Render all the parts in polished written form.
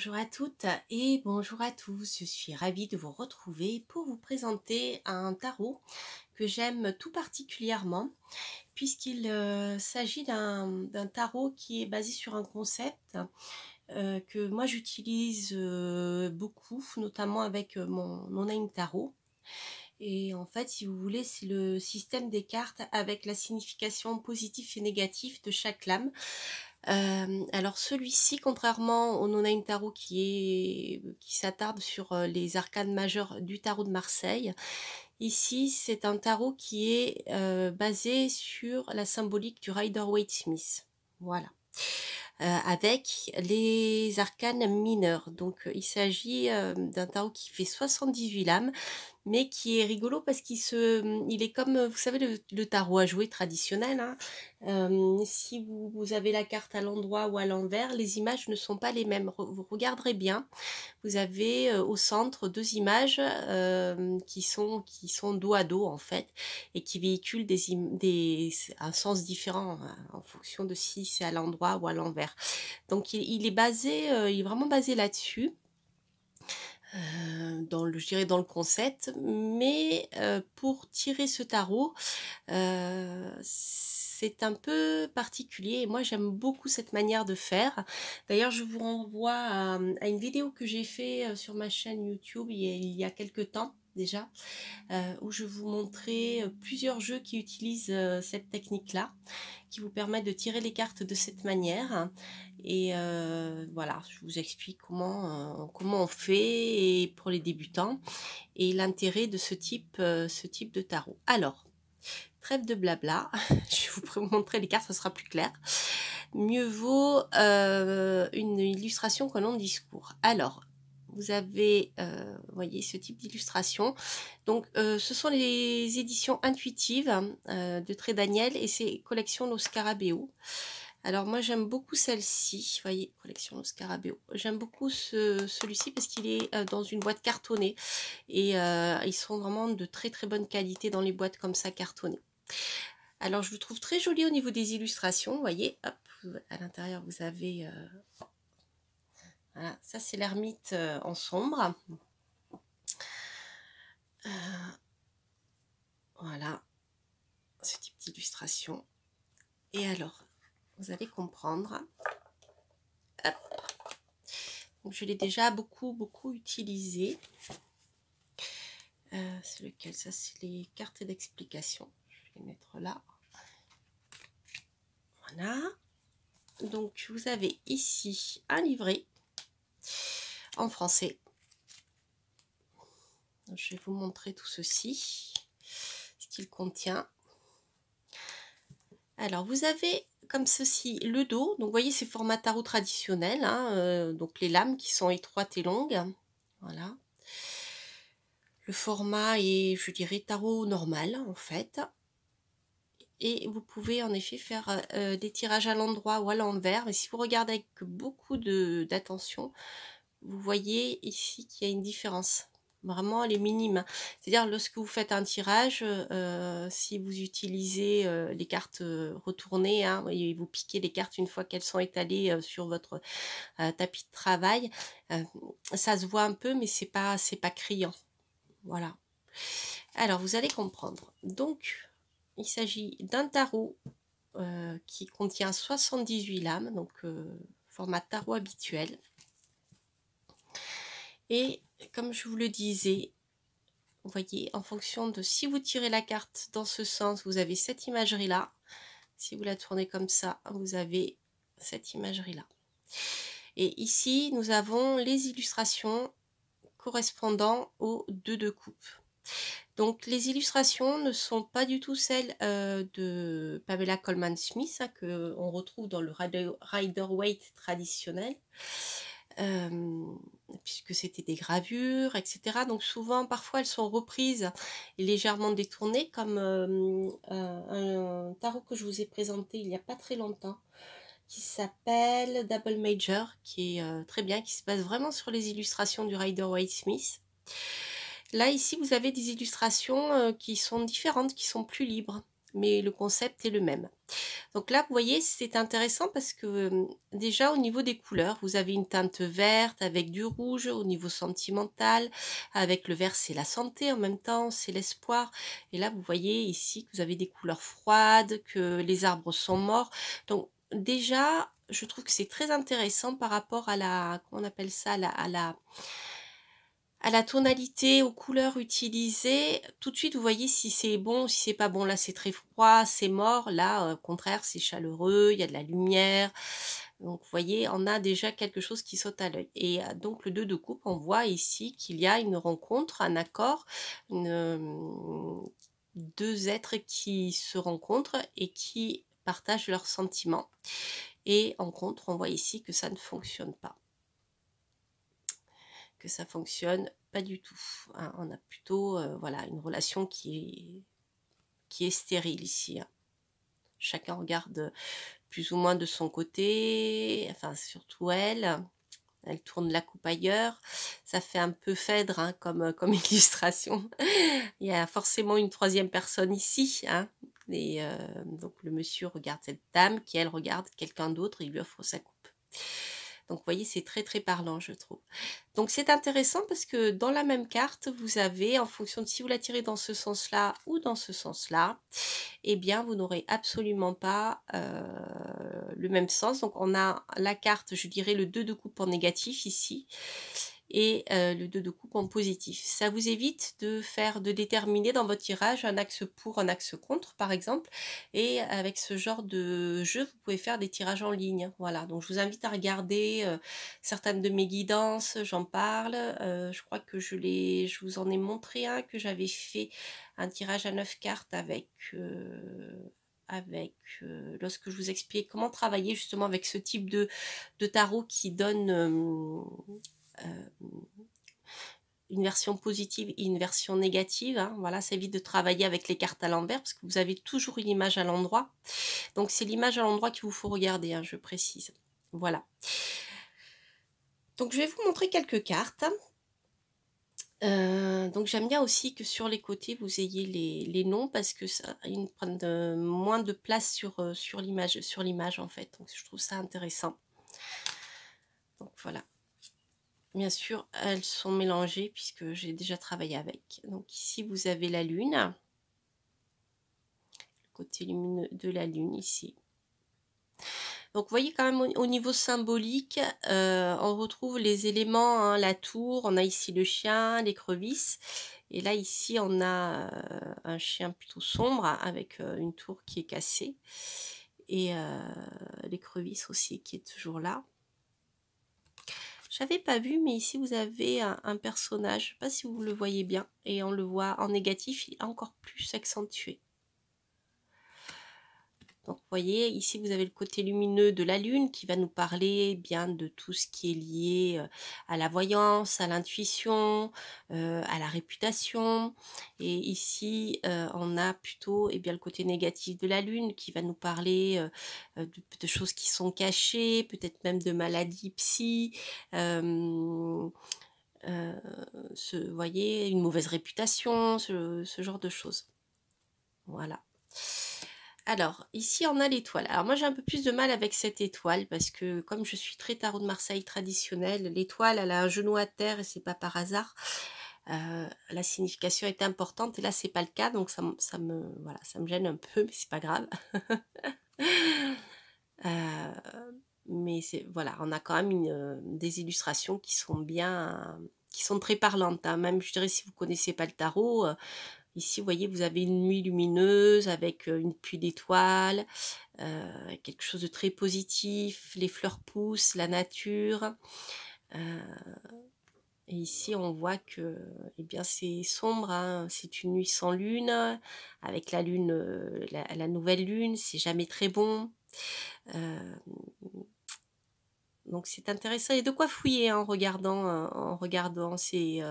Bonjour à toutes et bonjour à tous. Je suis ravie de vous retrouver pour vous présenter un tarot que j'aime tout particulièrement puisqu'il s'agit d'un tarot qui est basé sur un concept que moi j'utilise beaucoup, notamment avec mon name tarot. Et en fait, si vous voulez, c'est le système des cartes avec la signification positive et négative de chaque lame. Alors celui-ci, contrairement au No-Name Tarot qui s'attarde sur les arcanes majeures du tarot de Marseille, ici c'est un tarot qui est basé sur la symbolique du Rider-Waite-Smith. Voilà. Avec les arcanes mineurs. Donc il s'agit d'un tarot qui fait 78 lames, mais qui est rigolo parce il est comme, vous savez, le tarot à jouer traditionnel, hein. Si vous avez la carte à l'endroit ou à l'envers, les images ne sont pas les mêmes. Vous regarderez bien. Vous avez au centre deux images qui sont dos à dos en fait et qui véhiculent un sens différent hein, en fonction de si c'est à l'endroit ou à l'envers. Donc il est vraiment basé là-dessus. Je dirais dans le concept, mais pour tirer ce tarot, c'est un peu particulier et moi j'aime beaucoup cette manière de faire. D'ailleurs, je vous renvoie à une vidéo que j'ai fait sur ma chaîne YouTube il y a quelques temps déjà, où je vous montrais plusieurs jeux qui utilisent cette technique-là, qui vous permettent de tirer les cartes de cette manière. Et voilà, je vous explique comment on fait et pour les débutants et l'intérêt de ce type de tarot. Alors, trêve de blabla, je vais vous montrer les cartes, ça sera plus clair. Mieux vaut une illustration qu'un long discours. Alors, vous avez, voyez, ce type d'illustration. Donc, ce sont les éditions intuitives de Très Daniel et c'est collection Lo Scarabeo. Alors, moi, j'aime beaucoup celle-ci. Vous voyez, collection Lo Scarabeo. J'aime beaucoup celui-ci parce qu'il est dans une boîte cartonnée et ils sont vraiment de très très bonne qualité dans les boîtes comme ça cartonnées. Alors, je le trouve très joli au niveau des illustrations. Vous voyez, hop, à l'intérieur, vous avez... voilà, ça c'est l'ermite en sombre. Voilà, ce type d'illustration. Et alors, vous allez comprendre. Hop. Donc, je l'ai déjà beaucoup utilisé. C'est lequel? Ça, c'est les cartes d'explication. Je vais les mettre là. Voilà. Donc, vous avez ici un livret en français. Je vais vous montrer tout ceci, ce qu'il contient. Alors, vous avez comme ceci le dos. Donc, vous voyez, c'est format tarot traditionnel. Hein, donc, les lames qui sont étroites et longues. Voilà. Le format est, je dirais, tarot normal, en fait. Et vous pouvez en effet faire des tirages à l'endroit ou à l'envers. Mais si vous regardez avec beaucoup d'attention, vous voyez ici qu'il y a une différence. Vraiment, elle est minime. C'est-à-dire, lorsque vous faites un tirage, si vous utilisez les cartes retournées, hein, et vous piquez les cartes une fois qu'elles sont étalées sur votre tapis de travail, ça se voit un peu, mais c'est pas criant. Voilà. Alors, vous allez comprendre. Donc, il s'agit d'un tarot qui contient 78 lames, donc format tarot habituel. Et comme je vous le disais, vous voyez, en fonction de si vous tirez la carte dans ce sens, vous avez cette imagerie-là. Si vous la tournez comme ça, vous avez cette imagerie-là. Et ici, nous avons les illustrations correspondant aux deux coupes. Donc, les illustrations ne sont pas du tout celles de Pamela Colman Smith, hein, qu'on retrouve dans le Rider-Waite traditionnel. Puisque c'était des gravures, etc. Donc souvent, parfois, elles sont reprises et légèrement détournées, comme un tarot que je vous ai présenté il n'y a pas très longtemps, qui s'appelle Double Major, qui est très bien, qui se base vraiment sur les illustrations du Rider-Waite-Smith. Là, ici, vous avez des illustrations qui sont différentes, qui sont plus libres. mais le concept est le même. Donc là, vous voyez, c'est intéressant parce que déjà au niveau des couleurs, vous avez une teinte verte avec du rouge au niveau sentimental. Avec le vert, c'est la santé en même temps, c'est l'espoir. Et là, vous voyez ici que vous avez des couleurs froides, que les arbres sont morts. Donc déjà, je trouve que c'est très intéressant par rapport à la, comment on appelle ça, à la tonalité, aux couleurs utilisées. Tout de suite, vous voyez si c'est bon, si c'est pas bon. Là, c'est très froid, c'est mort. Là, au contraire, c'est chaleureux, il y a de la lumière. Donc, vous voyez, on a déjà quelque chose qui saute à l'œil. Et donc, le 2 de coupe, on voit ici qu'il y a une rencontre, un accord, deux êtres qui se rencontrent et qui partagent leurs sentiments. Et en contre, on voit ici que ça ne fonctionne pas. Que ça fonctionne pas du tout. Hein. On a plutôt voilà, une relation qui est stérile ici. Hein. Chacun regarde plus ou moins de son côté, enfin surtout elle. Elle tourne la coupe ailleurs. Ça fait un peu Phèdre hein, comme illustration. Il y a forcément une troisième personne ici. Hein. Et donc le monsieur regarde cette dame qui elle regarde quelqu'un d'autre et lui offre sa coupe. Donc vous voyez, c'est très très parlant, je trouve. Donc c'est intéressant parce que dans la même carte, vous avez, en fonction de si vous la tirez dans ce sens-là ou dans ce sens-là, eh bien vous n'aurez absolument pas le même sens. Donc on a la carte, je dirais le 2 de coupe en négatif ici, et le 2 de coupe en positif. Ça vous évite de déterminer dans votre tirage un axe pour, un axe contre, par exemple. Et avec ce genre de jeu, vous pouvez faire des tirages en ligne. Voilà, donc je vous invite à regarder certaines de mes guidances, j'en parle. Je crois que je vous en ai montré un, que j'avais fait un tirage à 9 cartes lorsque je vous explique comment travailler justement avec ce type de tarot qui donne une version positive et une version négative. Hein. Voilà, ça évite de travailler avec les cartes à l'envers parce que vous avez toujours une image à l'endroit. Donc c'est l'image à l'endroit qu'il vous faut regarder, hein, je précise. Voilà. Donc je vais vous montrer quelques cartes. Donc j'aime bien aussi que sur les côtés vous ayez les noms parce que ça, ils prennent moins de place sur l'image en fait. Donc je trouve ça intéressant. Donc voilà. Bien sûr, elles sont mélangées puisque j'ai déjà travaillé avec. Donc ici, vous avez la lune. Le côté lumineux de la lune ici. Donc vous voyez quand même au niveau symbolique, on retrouve les éléments, hein, la tour, on a ici le chien, l'écrevisse. Et là ici, on a un chien plutôt sombre avec une tour qui est cassée. Et l'écrevisse aussi qui est toujours là. J'avais pas vu, mais ici vous avez un personnage, je ne sais pas si vous le voyez bien, et on le voit en négatif, il est encore plus accentué. Donc vous voyez, ici vous avez le côté lumineux de la lune qui va nous parler bien de tout ce qui est lié à la voyance, à l'intuition, à la réputation. Et ici on a plutôt bien, le côté négatif de la lune qui va nous parler de choses qui sont cachées, peut-être même de maladies psy. Vous voyez, une mauvaise réputation, ce genre de choses. Voilà. Alors, ici, on a l'étoile. Alors, moi, j'ai un peu plus de mal avec cette étoile parce que, comme je suis très tarot de Marseille traditionnel, l'étoile, elle a un genou à terre et c'est pas par hasard. La signification est importante et là, c'est pas le cas, donc voilà, ça me gêne un peu, mais c'est pas grave. Mais voilà, on a quand même des illustrations qui sont bien, qui sont très parlantes. Hein. Même, je dirais, si vous connaissez pas le tarot, ici, vous voyez, vous avez une nuit lumineuse avec une pluie d'étoiles, quelque chose de très positif, les fleurs poussent, la nature. Et ici, on voit que bien, c'est sombre, hein, c'est une nuit sans lune, avec la lune, la nouvelle lune, c'est jamais très bon. Donc c'est intéressant et de quoi fouiller hein, en regardant ces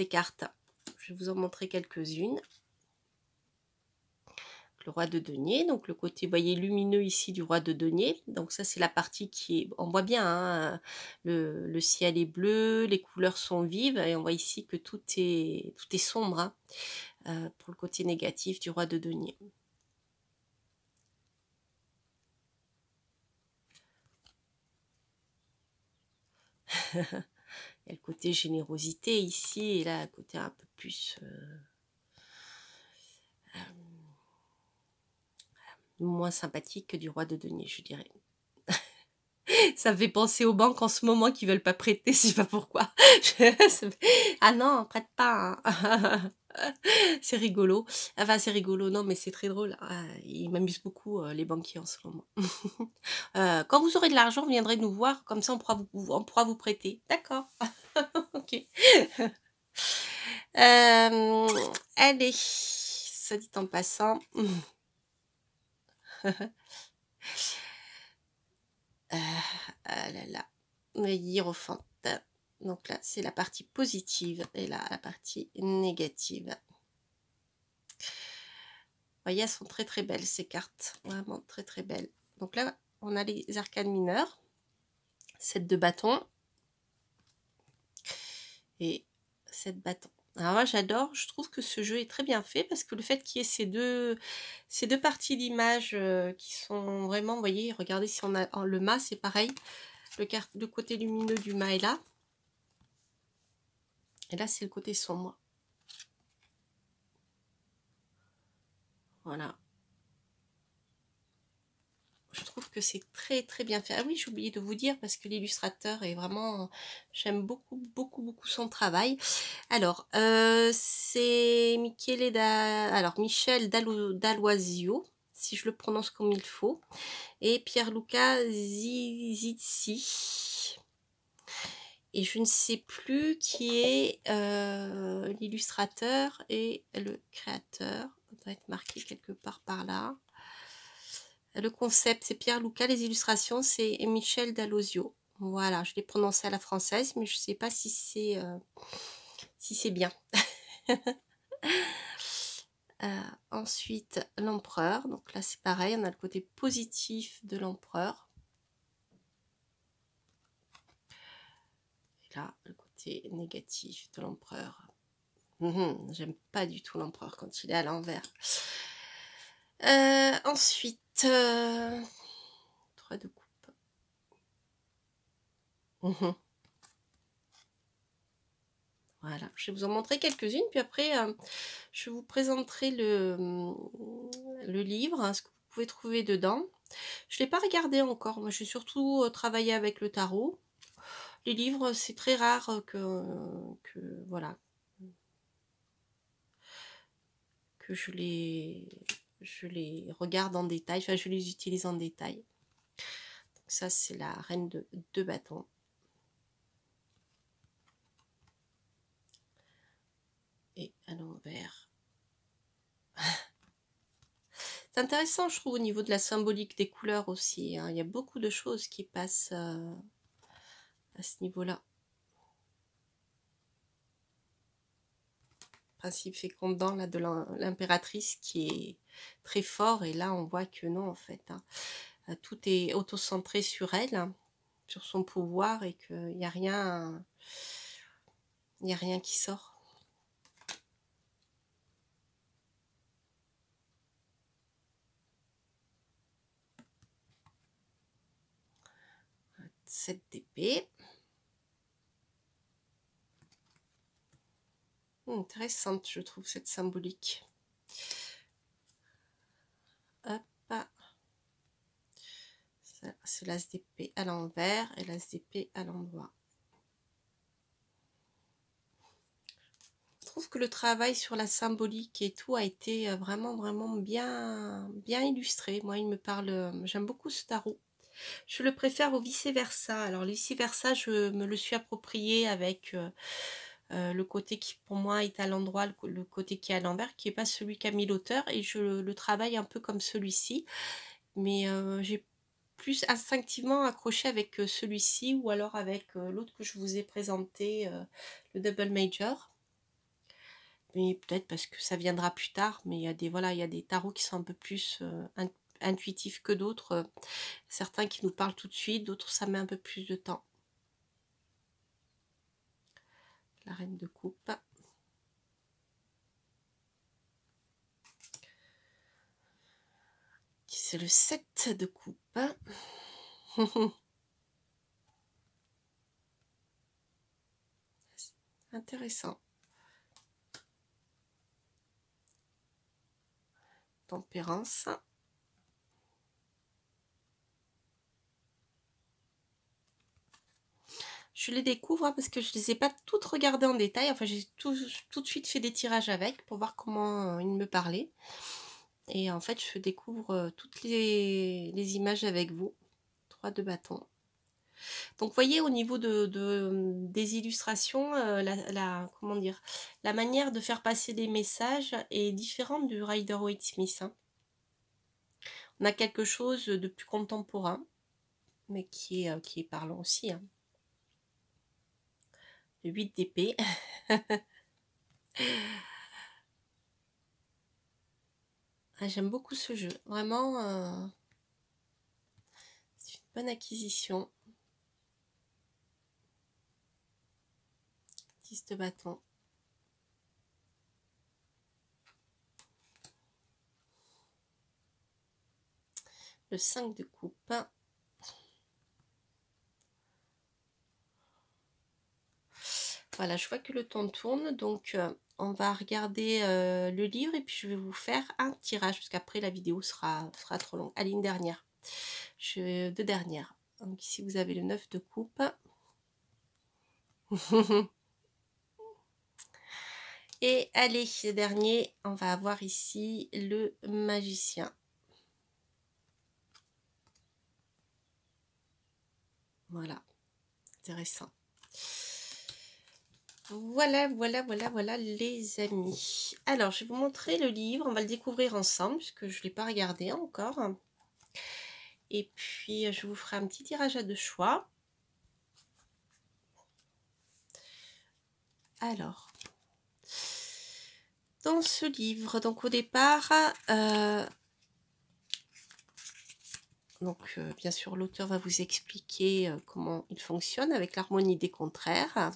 cartes. Je vais vous en montrer quelques-unes. Le roi de denier, donc le côté, vous voyez, lumineux ici du roi de denier. Donc ça, c'est la partie qui est, on voit bien, hein, le ciel est bleu, les couleurs sont vives et on voit ici que tout est sombre hein, pour le côté négatif du roi de denier. Il y a le côté générosité ici, et là, le côté un peu plus moins sympathique que du roi de denier, je dirais. Ça me fait penser aux banques en ce moment qui veulent pas prêter, je sais pas pourquoi. Ah non, prête pas, hein. C'est rigolo. Enfin, c'est rigolo, non, mais c'est très drôle. Ah, ils m'amusent beaucoup, les banquiers en ce moment. Quand vous aurez de l'argent, vous viendrez nous voir, comme ça on pourra vous prêter. D'accord. Ok. Allez, ça dit en passant. Ah là là, le hiérophante. Donc là, c'est la partie positive et là, la partie négative. Vous voyez, elles sont très très belles ces cartes, vraiment très très belles. Donc là, on a les arcanes mineures, 7 de bâton et 7 bâtons. Alors moi j'adore, je trouve que ce jeu est très bien fait parce que le fait qu'il y ait ces deux parties d'image qui sont vraiment, vous voyez, regardez si on a le mât, c'est pareil, le côté lumineux du mât est là, et là c'est le côté sombre. Voilà. Je trouve que c'est très très bien fait. Ah oui, j'ai oublié de vous dire parce que l'illustrateur est vraiment... J'aime beaucoup beaucoup beaucoup son travail. Alors, c'est Michel Dalloisio, si je le prononce comme il faut, et Pierluca Zizzi. Et je ne sais plus qui est l'illustrateur et le créateur. Ça doit être marqué quelque part par là. Le concept, c'est Pierluca. Les illustrations, c'est Michel Dalloisio. Voilà, je l'ai prononcé à la française, mais je ne sais pas si c'est bien. Ensuite, l'empereur. Donc là, c'est pareil, on a le côté positif de l'empereur. Et là, le côté négatif de l'empereur. J'aime pas du tout l'empereur quand il est à l'envers. Ensuite, 3 de coupe. Voilà, je vais vous en montrer quelques-unes, puis après, je vous présenterai le livre, hein, ce que vous pouvez trouver dedans. Je ne l'ai pas regardé encore, moi j'ai surtout travaillé avec le tarot. Les livres, c'est très rare que voilà, que je les regarde en détail, enfin je les utilise en détail. Donc ça c'est la reine de 2 bâtons. Et à l'envers. C'est intéressant, je trouve, au niveau de la symbolique des couleurs aussi, hein. Il y a beaucoup de choses qui passent à ce niveau-là. Principe fécondant là, de l'impératrice qui est très fort, et là on voit que non en fait, hein. Tout est auto-centré sur elle, hein, sur son pouvoir, et qu'il n'y a rien, il n'y a rien qui sort. Cette d'épée. Intéressante, je trouve, cette symbolique. Hop. C'est l'as d'épée à l'envers et l'as d'épée à l'endroit. Je trouve que le travail sur la symbolique et tout a été vraiment vraiment bien illustré. Moi, il me parle, j'aime beaucoup ce tarot. Je le préfère au vice-versa. Alors, le vice-versa, je me le suis approprié avec le côté qui, pour moi, est à l'endroit, le côté qui est à l'envers, qui n'est pas celui qu'a mis l'auteur, et je le travaille un peu comme celui-ci. Mais j'ai plus instinctivement accroché avec celui-ci, ou alors avec l'autre que je vous ai présenté, le Double Major. Mais peut-être parce que ça viendra plus tard, mais il y a des tarots qui sont un peu plus intuitifs que d'autres. Certains qui nous parlent tout de suite, d'autres ça met un peu plus de temps. La reine de coupe. C'est le 7 de coupe. intéressant. Tempérance. Je les découvre parce que je ne les ai pas toutes regardées en détail. Enfin, j'ai tout de suite fait des tirages avec pour voir comment ils me parlaient. Et en fait, je découvre toutes les images avec vous. 3 de bâton. Donc, vous voyez, au niveau des illustrations, comment dire, la manière de faire passer des messages est différente du Rider-Waite-Smith. Hein. On a quelque chose de plus contemporain, mais qui est parlant aussi. Hein. Le 8 d'épée. Ah, j'aime beaucoup ce jeu. Vraiment, c'est une bonne acquisition. 10 de bâton. Le 5 de coupe. Voilà, je vois que le temps tourne, donc on va regarder le livre et puis je vais vous faire un tirage, parce qu'après la vidéo sera trop longue. À ligne dernière, deux dernières. Donc ici vous avez le 9 de coupe. Et allez, les derniers, on va avoir ici le magicien. Voilà, intéressant. Voilà les amis. Alors, je vais vous montrer le livre. On va le découvrir ensemble, puisque je ne l'ai pas regardé encore. Et puis, je vous ferai un petit tirage à 2 choix. Alors, dans ce livre, donc au départ, bien sûr, l'auteur va vous expliquer comment il fonctionne avec l'harmonie des contraires.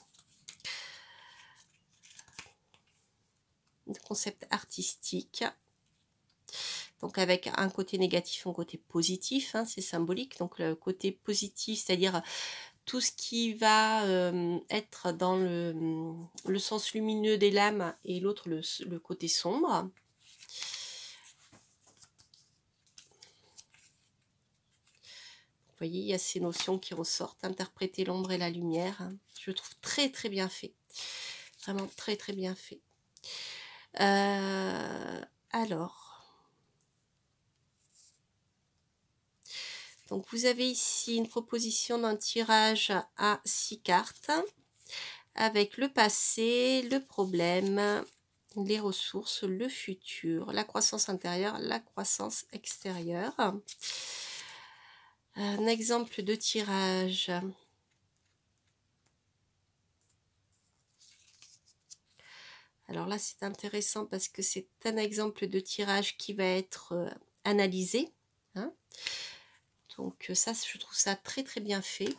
Le concept artistique. Donc avec un côté négatif, un côté positif, hein, c'est symbolique. Donc le côté positif, c'est-à-dire tout ce qui va être dans le sens lumineux des lames et l'autre le côté sombre. Vous voyez, il y a ces notions qui ressortent, interpréter l'ombre et la lumière. Je trouve très très bien fait. Vraiment très très bien fait. Alors, donc vous avez ici une proposition d'un tirage à 6 cartes avec le passé, le problème, les ressources, le futur, la croissance intérieure, la croissance extérieure. Un exemple de tirage. Alors là, c'est intéressant parce que c'est un exemple de tirage qui va être analysé. Hein. Donc ça, je trouve ça très très bien fait.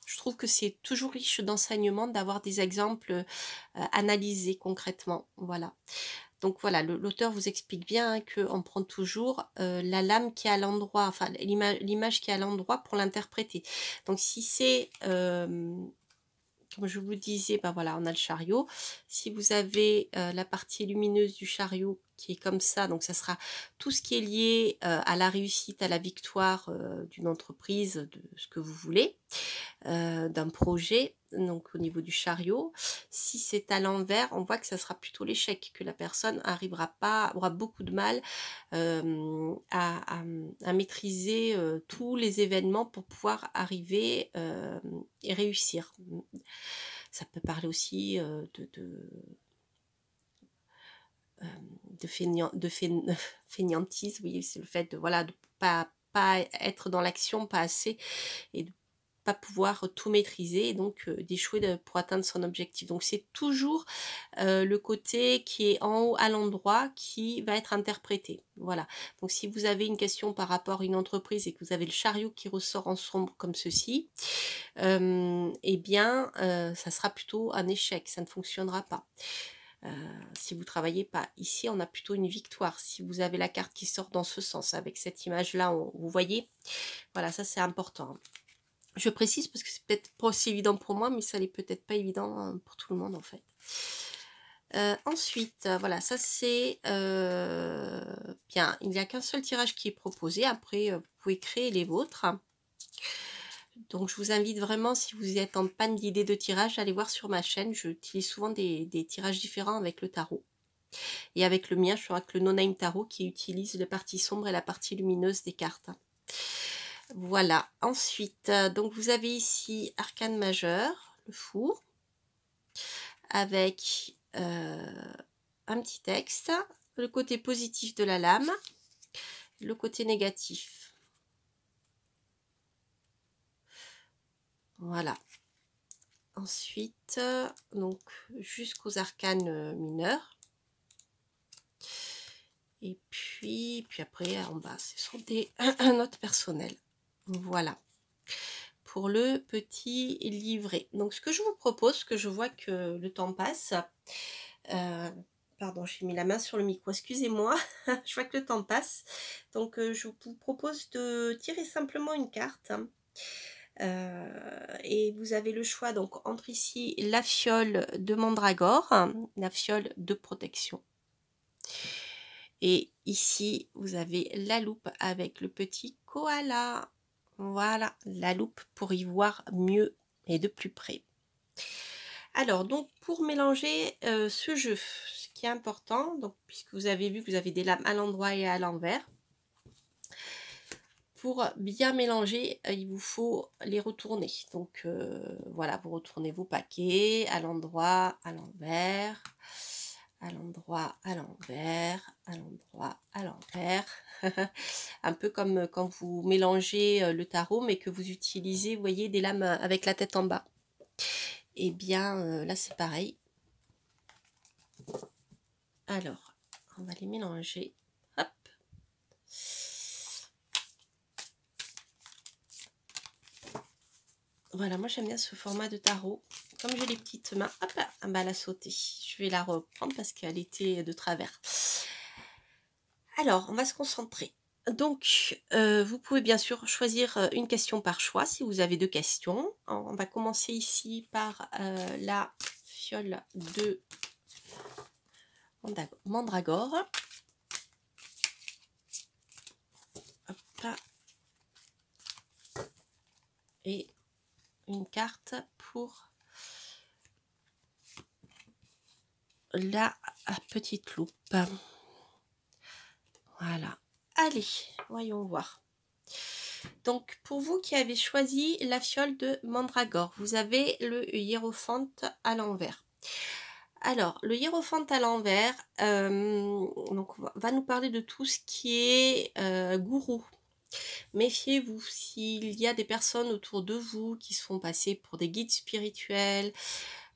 Je trouve que c'est toujours riche d'enseignement d'avoir des exemples analysés concrètement. Voilà. Donc voilà, l'auteur vous explique bien hein, qu'on prend toujours la lame qui est à l'endroit, enfin l'image qui est à l'endroit pour l'interpréter. Donc si c'est comme je vous disais, ben voilà, on a le chariot. Si vous avez la partie lumineuse du chariot qui est comme ça, donc ça sera tout ce qui est lié à la réussite, à la victoire d'une entreprise, de ce que vous voulez, d'un projet, donc au niveau du chariot. Si c'est à l'envers, on voit que ça sera plutôt l'échec, que la personne n'arrivera pas, aura beaucoup de mal à maîtriser tous les événements pour pouvoir arriver et réussir. Ça peut parler aussi fainéantise, oui, c'est le fait de voilà de pas être dans l'action, pas assez, et de pas pouvoir tout maîtriser et donc d'échouer pour atteindre son objectif. Donc c'est toujours le côté qui est en haut à l'endroit qui va être interprété. Voilà. Donc si vous avez une question par rapport à une entreprise et que vous avez le chariot qui ressort en sombre comme ceci, eh bien ça sera plutôt un échec, ça ne fonctionnera pas. Si vous travaillez pas ici, on a plutôt une victoire. Si vous avez la carte qui sort dans ce sens, avec cette image là, vous voyez, voilà, ça c'est important. Je précise parce que c'est peut-être pas aussi évident pour moi, mais ça n'est peut-être pas évident pour tout le monde en fait. Ensuite, voilà, ça c'est bien. Il n'y a qu'un seul tirage qui est proposé. Après, vous pouvez créer les vôtres. Donc, je vous invite vraiment, si vous êtes en panne d'idées de tirage, à aller voir sur ma chaîne. J'utilise souvent des tirages différents avec le tarot. Et avec le mien, je suis avec le No Name Tarot qui utilise la partie sombre et la partie lumineuse des cartes. Voilà. Ensuite, donc vous avez ici Arcane majeur, le fou, avec un petit texte, le côté positif de la lame, le côté négatif. Voilà. Ensuite, donc jusqu'aux arcanes mineurs. Et puis après, en bas, ce sont des notes personnelles. Voilà. Pour le petit livret. Donc, ce que je vous propose, que je vois que le temps passe. Pardon, j'ai mis la main sur le micro, excusez-moi. Je vois que le temps passe. Donc, je vous propose de tirer simplement une carte. Et vous avez le choix donc entre ici la fiole de mandragore, la fiole de protection. Et ici, vous avez la loupe avec le petit koala. Voilà, la loupe pour y voir mieux et de plus près. Alors, donc, pour mélanger ce jeu, ce qui est important, donc, puisque vous avez vu que vous avez des lames à l'endroit et à l'envers, pour bien mélanger, il vous faut les retourner. Donc, voilà, vous retournez vos paquets à l'endroit, à l'envers, à l'endroit, à l'envers, à l'endroit, à l'envers. Un peu comme quand vous mélangez le tarot, mais que vous utilisez, vous voyez, des lames avec la tête en bas. Et bien, là, c'est pareil. Alors, on va les mélanger. Hop. Voilà, moi j'aime bien ce format de tarot. Comme j'ai les petites mains, hop, ah bah, elle a sauté. Je vais la reprendre parce qu'elle était de travers. Alors, on va se concentrer. Donc, vous pouvez bien sûr choisir une question par choix si vous avez deux questions. On va commencer ici par la fiole de mandragore. Hop. Et une carte pour la petite loupe. Voilà. Allez, voyons voir. Donc, pour vous qui avez choisi la fiole de mandragore, vous avez le hiérophante à l'envers. Alors, le hiérophante à l'envers donc, va nous parler de tout ce qui est gourou. Méfiez-vous s'il y a des personnes autour de vous qui se font passer pour des guides spirituels,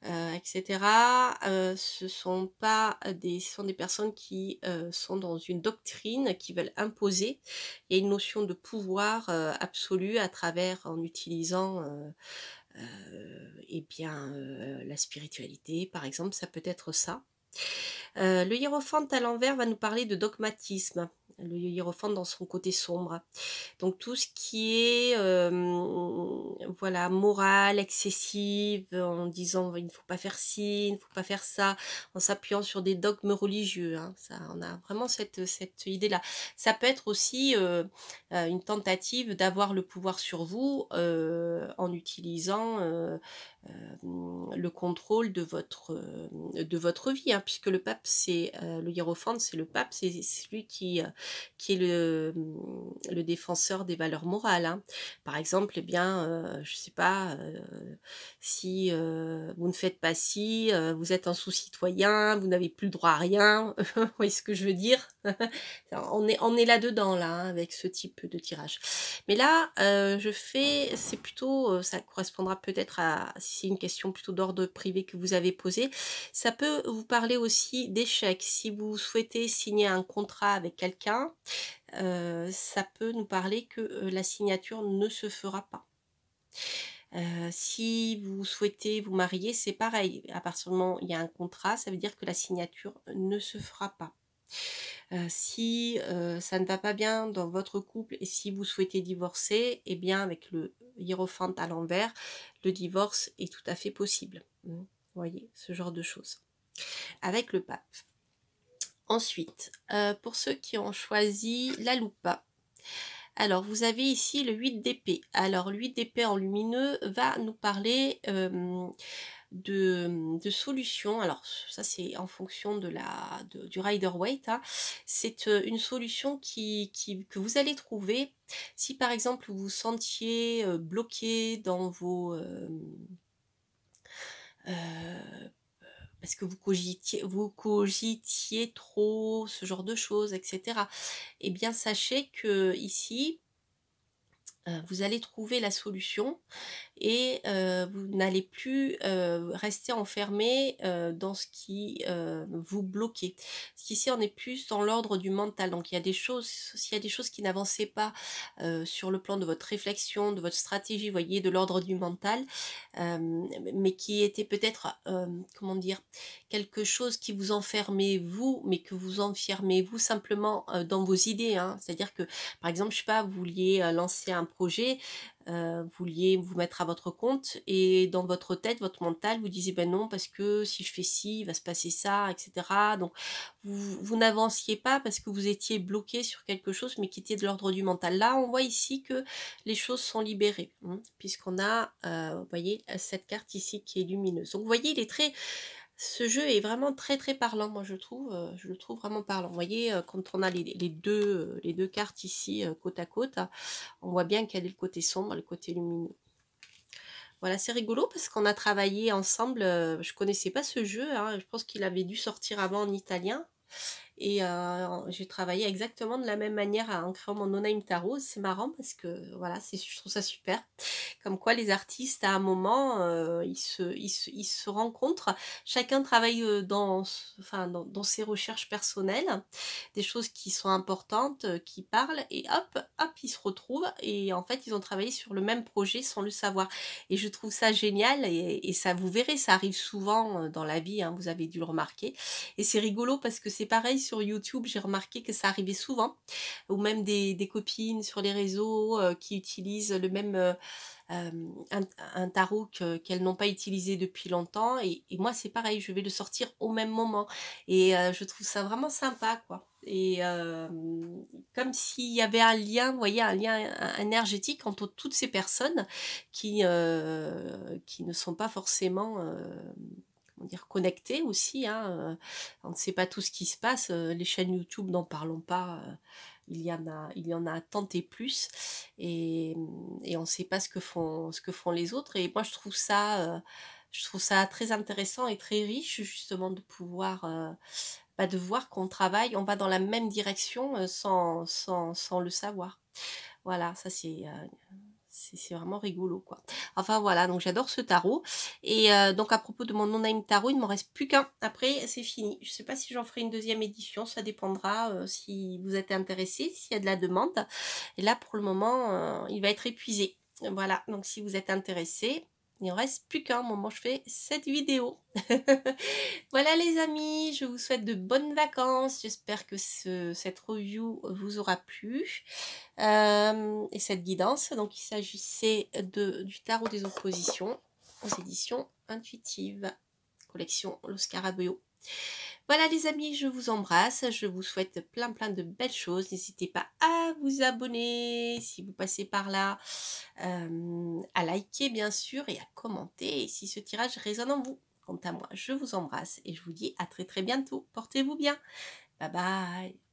etc. Ce sont des personnes qui sont dans une doctrine, qui veulent imposer. Il y a une notion de pouvoir absolu à travers, en utilisant la spiritualité, par exemple, ça peut être ça. Le hiérophante à l'envers va nous parler de dogmatisme. Le hiérophante dans son côté sombre. Donc tout ce qui est voilà, morale, excessive, en disant il ne faut pas faire ci, il ne faut pas faire ça, en s'appuyant sur des dogmes religieux. Hein. Ça, on a vraiment cette idée-là. Ça peut être aussi une tentative d'avoir le pouvoir sur vous en utilisant le contrôle de votre vie, hein, puisque le pape, c'est le hiérophante, c'est le pape, c'est celui qui est le défenseur des valeurs morales. Hein. Par exemple, eh bien, je sais pas, si vous ne faites pas ci, vous êtes un sous-citoyen, vous n'avez plus le droit à rien, vous voyez ce que je veux dire? On est là-dedans, là, hein, avec ce type de tirage. Mais là, c'est plutôt, ça correspondra peut-être à, si c'est une question plutôt d'ordre privé que vous avez posée, ça peut vous parler aussi d'échecs. Si vous souhaitez signer un contrat avec quelqu'un, ça peut nous parler que la signature ne se fera pas. Si vous souhaitez vous marier, c'est pareil. À partir du moment où il y a un contrat, ça veut dire que la signature ne se fera pas. Si ça ne va pas bien dans votre couple et si vous souhaitez divorcer, eh bien avec le hiérophant à l'envers, le divorce est tout à fait possible. Vous voyez, ce genre de choses. Avec le pape. Ensuite, pour ceux qui ont choisi la loupa, alors vous avez ici le 8 d'épée. Alors le 8 d'épée en lumineux va nous parler de solutions. Alors ça c'est en fonction du Rider-Waite, hein. C'est une solution que vous allez trouver si par exemple vous vous sentiez bloqué dans vos... parce que vous cogitiez trop, ce genre de choses, etc. Eh bien, sachez que ici, vous allez trouver la solution et vous n'allez plus rester enfermé dans ce qui vous bloquait. Parce qu'ici on est plus dans l'ordre du mental, donc il y a des choses, s'il y a des choses qui n'avançaient pas sur le plan de votre réflexion, de votre stratégie, vous voyez, de l'ordre du mental, mais qui était peut-être, comment dire, quelque chose qui vous enfermait vous, mais que vous enfermez vous simplement dans vos idées, hein. C'est-à-dire que, par exemple, je sais pas, vous vouliez lancer un projet, vouliez vous mettre à votre compte et dans votre tête, votre mental, vous disiez ben non parce que si je fais ci, il va se passer ça, etc. Donc vous n'avanciez pas parce que vous étiez bloqué sur quelque chose mais qui était de l'ordre du mental. Là, on voit ici que les choses sont libérées, hein, puisqu'on a, vous voyez, cette carte ici qui est lumineuse. Donc vous voyez, il est très... Ce jeu est vraiment très très parlant, moi je le trouve vraiment parlant. Vous voyez, quand on a les deux cartes ici côte à côte, on voit bien quel est le côté sombre et le côté lumineux. Voilà, c'est rigolo parce qu'on a travaillé ensemble, je connaissais pas ce jeu, hein, je pense qu'il avait dû sortir avant en italien. Et j'ai travaillé exactement de la même manière en créant mon Onaim Tarot. C'est marrant parce que voilà, je trouve ça super. Comme quoi les artistes, à un moment, ils se rencontrent. Chacun travaille dans ses recherches personnelles, des choses qui sont importantes, qui parlent, et hop, ils se retrouvent. Et en fait, ils ont travaillé sur le même projet sans le savoir. Et je trouve ça génial. Et ça, vous verrez, ça arrive souvent dans la vie, hein, vous avez dû le remarquer. Et c'est rigolo parce que c'est pareil sur YouTube, j'ai remarqué que ça arrivait souvent, ou même des copines sur les réseaux qui utilisent le même un tarot qu'elles n'ont pas utilisé depuis longtemps, et moi c'est pareil, je vais le sortir au même moment, et je trouve ça vraiment sympa, quoi. Et comme s'il y avait un lien, vous voyez, un lien énergétique entre toutes ces personnes qui ne sont pas forcément comment dire, connectés aussi, hein, on ne sait pas tout ce qui se passe, les chaînes YouTube, n'en parlons pas, il y en a tant et plus, et on ne sait pas ce que font les autres, et moi je trouve ça très intéressant et très riche justement de pouvoir de voir qu'on travaille, on va dans la même direction sans le savoir. Voilà, ça c'est vraiment rigolo, quoi. Enfin voilà, donc j'adore ce tarot. Et donc à propos de mon non-name tarot, il ne m'en reste plus qu'un. Après, c'est fini. Je ne sais pas si j'en ferai une deuxième édition. Ça dépendra si vous êtes intéressé, s'il y a de la demande. Et là, pour le moment, il va être épuisé. Voilà, donc si vous êtes intéressé, il n'en reste plus qu'un au moment où je fais cette vidéo. Voilà les amis, je vous souhaite de bonnes vacances. J'espère que cette review vous aura plu. Et cette guidance, donc il s'agissait du tarot des oppositions aux éditions intuitives, collection Lo Scarabeo. Voilà les amis, je vous embrasse, je vous souhaite plein de belles choses. N'hésitez pas à vous abonner si vous passez par là, à liker bien sûr et à commenter si ce tirage résonne en vous. Quant à moi, je vous embrasse et je vous dis à très bientôt. Portez-vous bien. Bye bye.